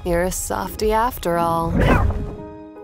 You're a softie after all.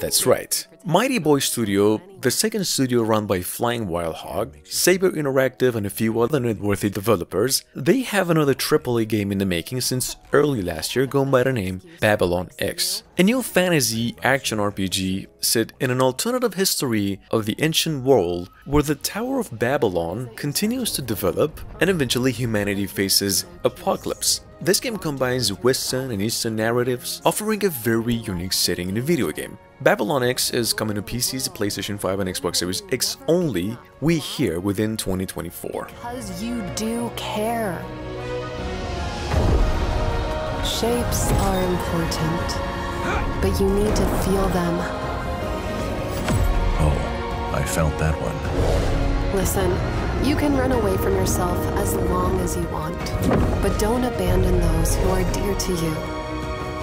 That's right. Mighty Boy Studio, the second studio run by Flying Wild Hog, Saber Interactive and a few other noteworthy developers, they have another AAA game in the making since early last year going by the name Babylon X. A new fantasy action RPG set in an alternative history of the ancient world where the Tower of Babylon continues to develop and eventually humanity faces apocalypse. This game combines Western and Eastern narratives, offering a very unique setting in a video game. Babylon X is coming to PCs, PlayStation 5 and Xbox Series X only, we hear within 2024. Because you do care. Shapes are important, but you need to feel them. Oh, I felt that one. Listen, you can run away from yourself as long as you want, but don't abandon those who are dear to you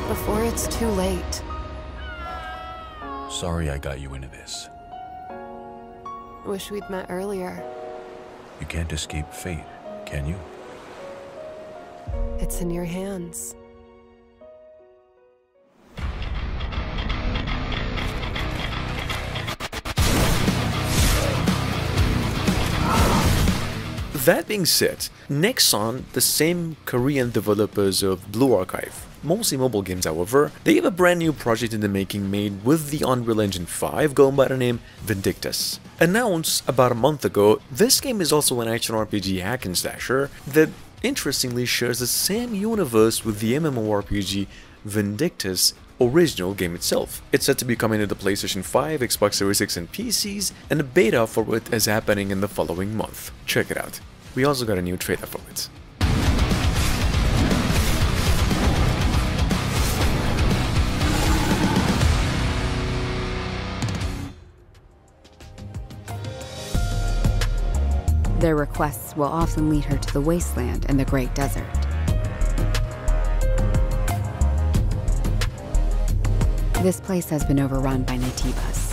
before it's too late. Sorry I got you into this. Wish we'd met earlier. You can't escape fate, can you? It's in your hands. That being said, Nexon, the same Korean developers of Blue Archive, mostly mobile games however, they have a brand new project in the making made with the Unreal Engine 5 going by the name Vindictus. Announced about a month ago, this game is also an action RPG hack and slasher that interestingly shares the same universe with the MMORPG Vindictus original game itself. It's set to be coming to the PlayStation 5, Xbox Series X and PCs, and the beta for it is happening in the following month. Check it out. We also got a new trailer for it. Their requests will often lead her to the wasteland and the Great Desert. This place has been overrun by nativas.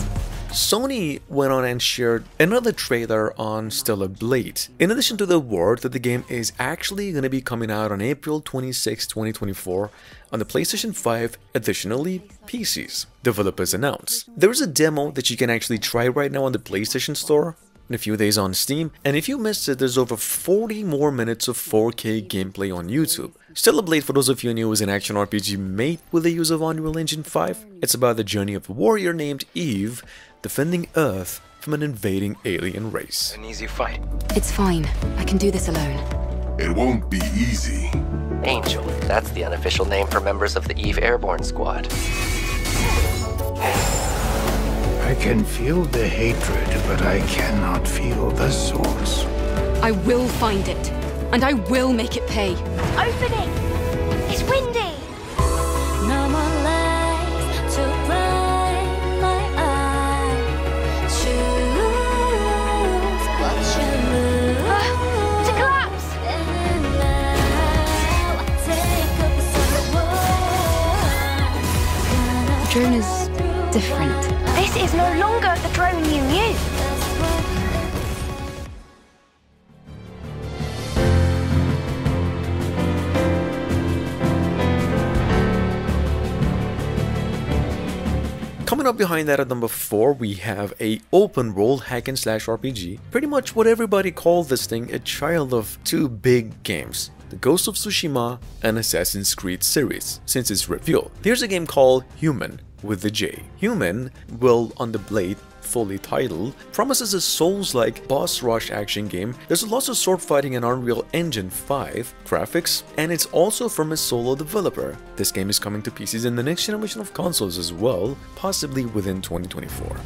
Sony went on and shared another trailer on Stellar Blade. In addition to the word that the game is actually going to be coming out on April 26, 2024 on the PlayStation 5, additionally PCs, developers announced. There is a demo that you can actually try right now on the PlayStation Store in a few days on Steam, and if you missed it, there's over 40 more minutes of 4K gameplay on YouTube. Stellar Blade, for those of you new, is an action RPG made with the use of Unreal Engine 5. It's about the journey of a warrior named Eve defending Earth from an invading alien race. An easy fight. It's fine. I can do this alone. It won't be easy. Angel. That's the unofficial name for members of the Eve Airborne Squad. I can feel the hatred, but I cannot feel the source. I will find it, and I will make it pay. Open it! It's windy! No more lights to blind my eyes. Choose what you lose. To collapse! And now take up the The drone is different. This is no longer the drone you knew. Coming up behind that at number 4, we have a open world hack and slash RPG. Pretty much what everybody called this thing, a child of two big games, the Ghost of Tsushima and Assassin's Creed series, since its reveal. Here's a game called Human, with the J. Human, well, on the blade, fully titled, promises a Souls-like boss rush action game. There's lots of sword fighting in Unreal Engine 5 graphics, and it's also from a solo developer. This game is coming to PCs in the next generation of consoles as well, possibly within 2024.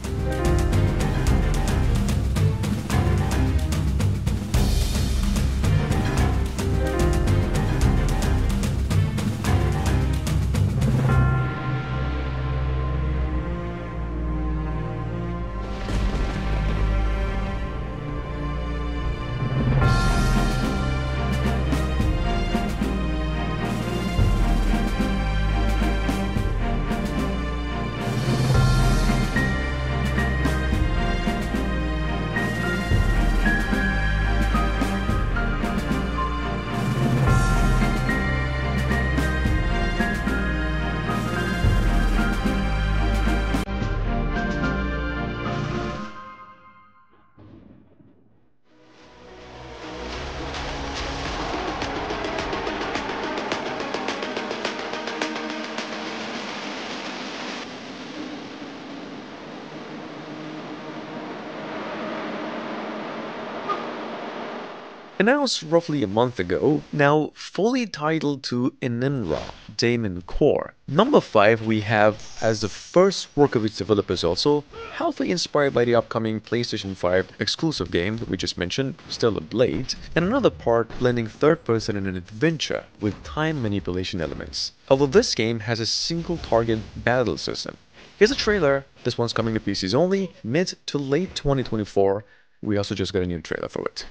Announced roughly a month ago, now fully titled to Enenra, Daemon Core. Number 5 we have as the first work of its developers also, heavily inspired by the upcoming PlayStation 5 exclusive game that we just mentioned, Stellar Blade, and another part blending third person and an adventure with time manipulation elements. Although this game has a single target battle system. Here's a trailer. This one's coming to PCs only, mid to late 2024. We also just got a new trailer for it.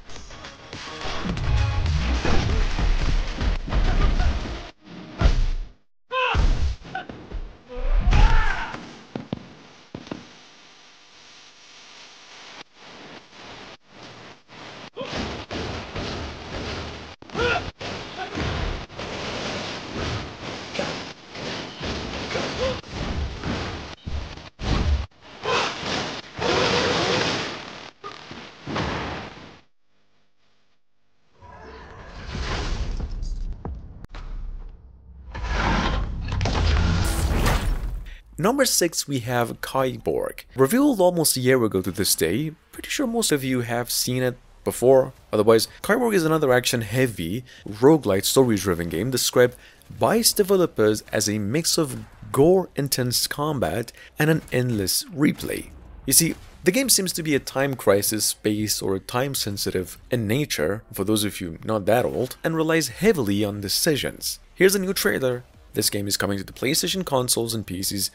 Number 6 we have Kiborg. Revealed almost a year ago to this day, pretty sure most of you have seen it before. Otherwise, Kiborg is another action-heavy, roguelite story-driven game described by its developers as a mix of gore-intense combat and an endless replay. You see, the game seems to be a time crisis, space, or time-sensitive in nature, for those of you not that old, and relies heavily on decisions. Here's a new trailer. This game is coming to the PlayStation consoles and PCs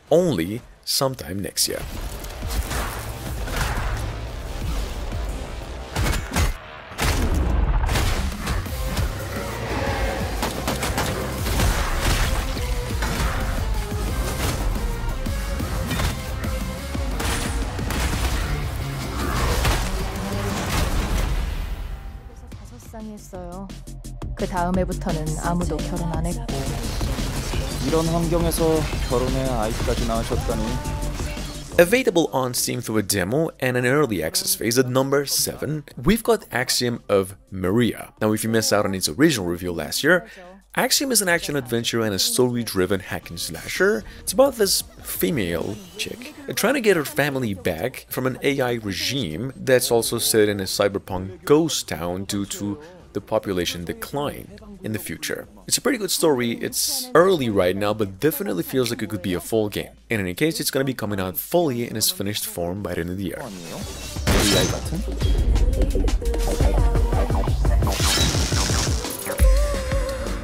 only sometime next year. 그 다음해부터는 아무도 결혼 안 했고. 이런 환경에서 결혼해 아이까지 낳으셨다니. Available on Steam through a demo and an early access phase at number 7, we've got Axiom of Maria. Now if you missed out on its original review last year, Axiom is an action-adventure and a story-driven hack-and-slasher. It's about this female chick trying to get her family back from an AI regime that's also set in a cyberpunk ghost town due to the population decline in the future. It's a pretty good story. It's early right now, but definitely feels like it could be a full game. In any case, it's gonna be coming out fully in its finished form by the end of the year.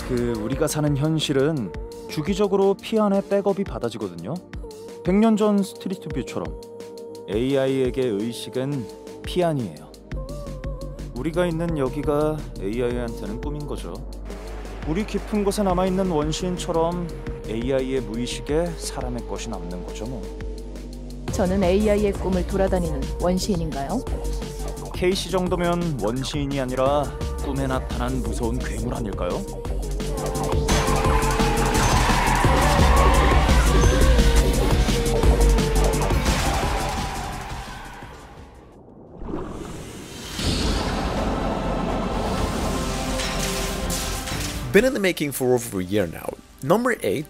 우리가 사는 현실은 주기적으로 피안에 백업이 받아지거든요. 100년 전 스트리트 뷰처럼 AI에게 의식은 피안이에요. 우리가 있는 여기가 AI한테는 꿈인 거죠. 우리 깊은 곳에 남아있는 원시인처럼 AI의 무의식에 사람의 것이 남는 거죠 뭐. 저는 AI의 꿈을 돌아다니는 원시인인가요? K씨 정도면 원시인이 아니라 꿈에 나타난 무서운 괴물 아닐까요? Been in the making for over a year now. Number 8,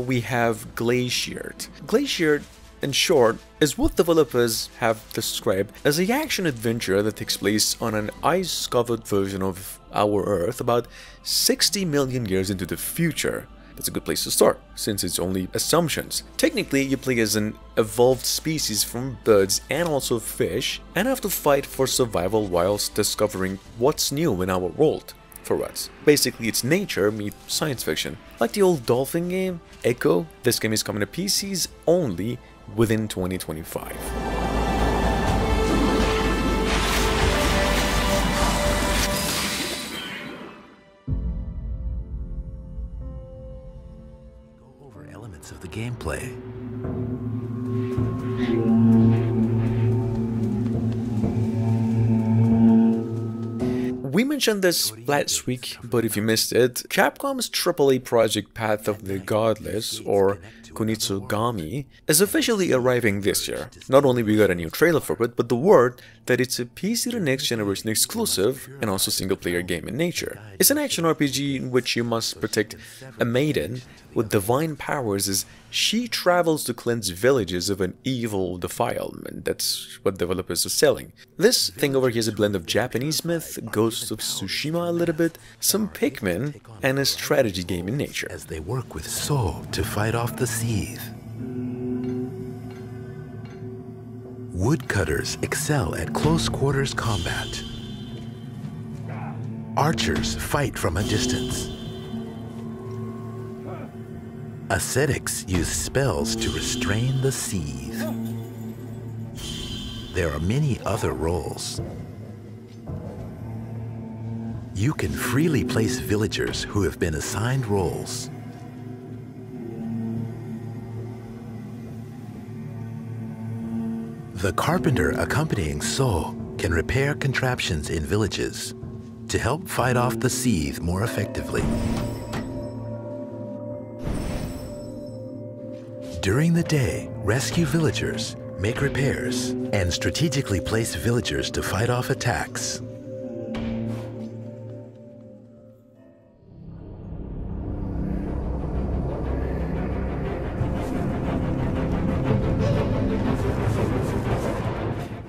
we have Glaciered. Glaciered, in short, is what developers have described as a action-adventure that takes place on an ice-covered version of our Earth about 60 million years into the future. That's a good place to start, since it's only assumptions. Technically, you play as an evolved species from birds and also fish, and have to fight for survival whilst discovering what's new in our world. For us. Basically, it's nature meets science fiction. Like the old Dolphin game, Echo, this game is coming to PCs only within 2025. Go over elements of the gameplay. We mentioned this last week, but if you missed it, Capcom's AAA project Path of the Godless, or Kunitsu-Gami, is officially arriving this year. Not only we got a new trailer for it, but the word that it's a PC to next generation exclusive and also single-player game in nature. It's an action RPG in which you must protect a maiden with divine powers as she travels to cleanse villages of an evil defilement. That's what developers are selling. This thing over here is a blend of Japanese myth, Ghost of Tsushima a little bit, some Pikmin, and a strategy game in nature. As they work with soul to fight off the seethe. Woodcutters excel at close quarters combat. Archers fight from a distance. Ascetics use spells to restrain the seethe. There are many other roles. You can freely place villagers who have been assigned roles. The carpenter accompanying So can repair contraptions in villages to help fight off the seethe more effectively. During the day, rescue villagers, make repairs, and strategically place villagers to fight off attacks.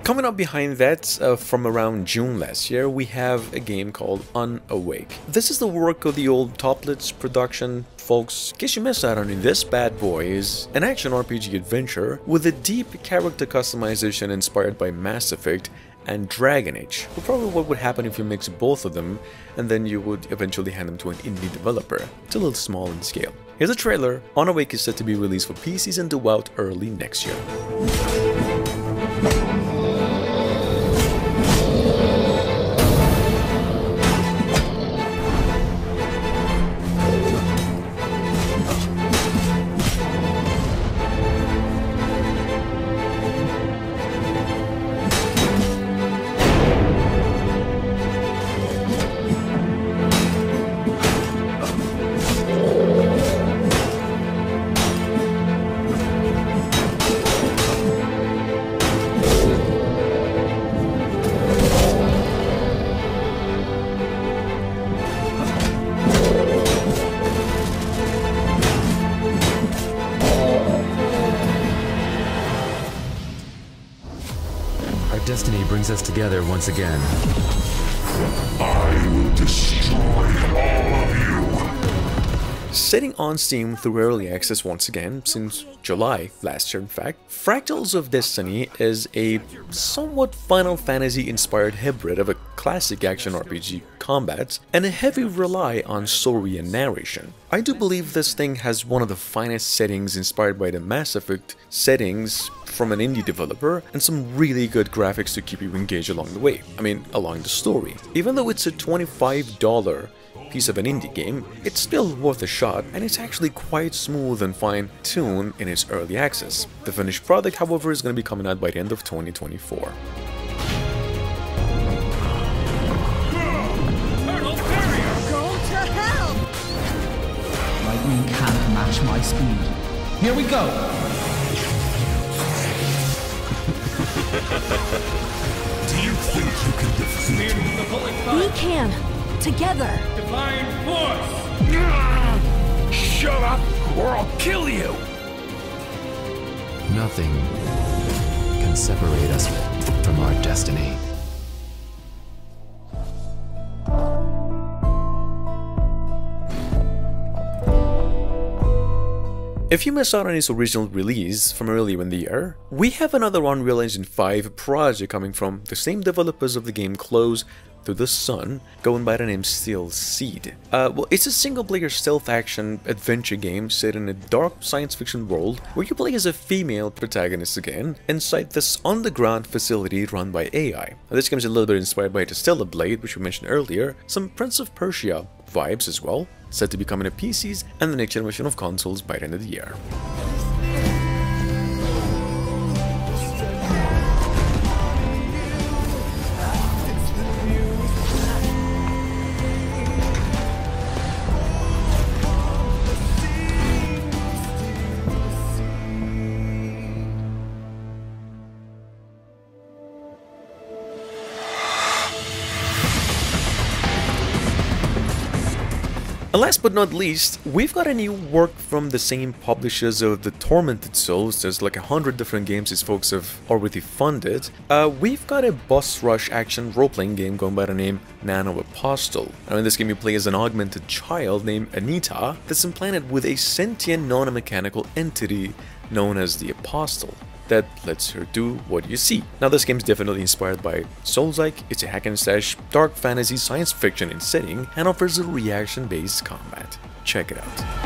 Coming up behind that, from around June last year, we have a game called Unawake. This is the work of the old Toplets production folks. In case you missed out on it, this bad boy is an action RPG adventure with a deep character customization inspired by Mass Effect and Dragon Age. Well, probably what would happen if you mix both of them and then you would eventually hand them to an indie developer. It's a little small in scale. Here's a trailer. Unawake is set to be released for PCs and due out early next year. Destiny brings us together once again. I will destroy all of you. Sitting on Steam through early access once again, since July last year in fact, Fractals of Destiny is a somewhat Final Fantasy inspired hybrid of a classic action RPG combat and a heavy rely on story and narration. I do believe this thing has one of the finest settings inspired by the Mass Effect settings from an indie developer and some really good graphics to keep you engaged along the way. I mean, along the story. Even though it's a $25 piece of an indie game, it's still worth a shot and it's actually quite smooth and fine-tuned in its early access. The finished product, however, is going to be coming out by the end of 2024. Lightning can't match my speed. Here we go! Do you think you can defeat me? We can! Together! Defying force! Shut up, or I'll kill you! Nothing can separate us from our destiny. If you missed out on its original release from earlier in the year, we have another Unreal Engine 5 project coming from the same developers of the game Close to the Sun, going by the name Steel Seed. Well, it's a single-player stealth-action adventure game set in a dark science fiction world where you play as a female protagonist again inside this underground facility run by AI. Now, this game is a little bit inspired by the Stellar Blade, which we mentioned earlier, some Prince of Persia vibes as well, set to be coming to PCs and the next generation of consoles by the end of the year. And last but not least, we've got a new work from the same publishers of the Tormented Souls. There's like 100 different games these folks have already funded. We've got a boss rush action role-playing game going by the name NanoApostle. Now in this game you play as an augmented child named Anita that's implanted with a sentient non-mechanical entity known as the Apostle that lets her do what you see. Now this game is definitely inspired by Souls-like. It's a hack and slash dark fantasy science fiction in setting and offers a reaction based combat. Check it out.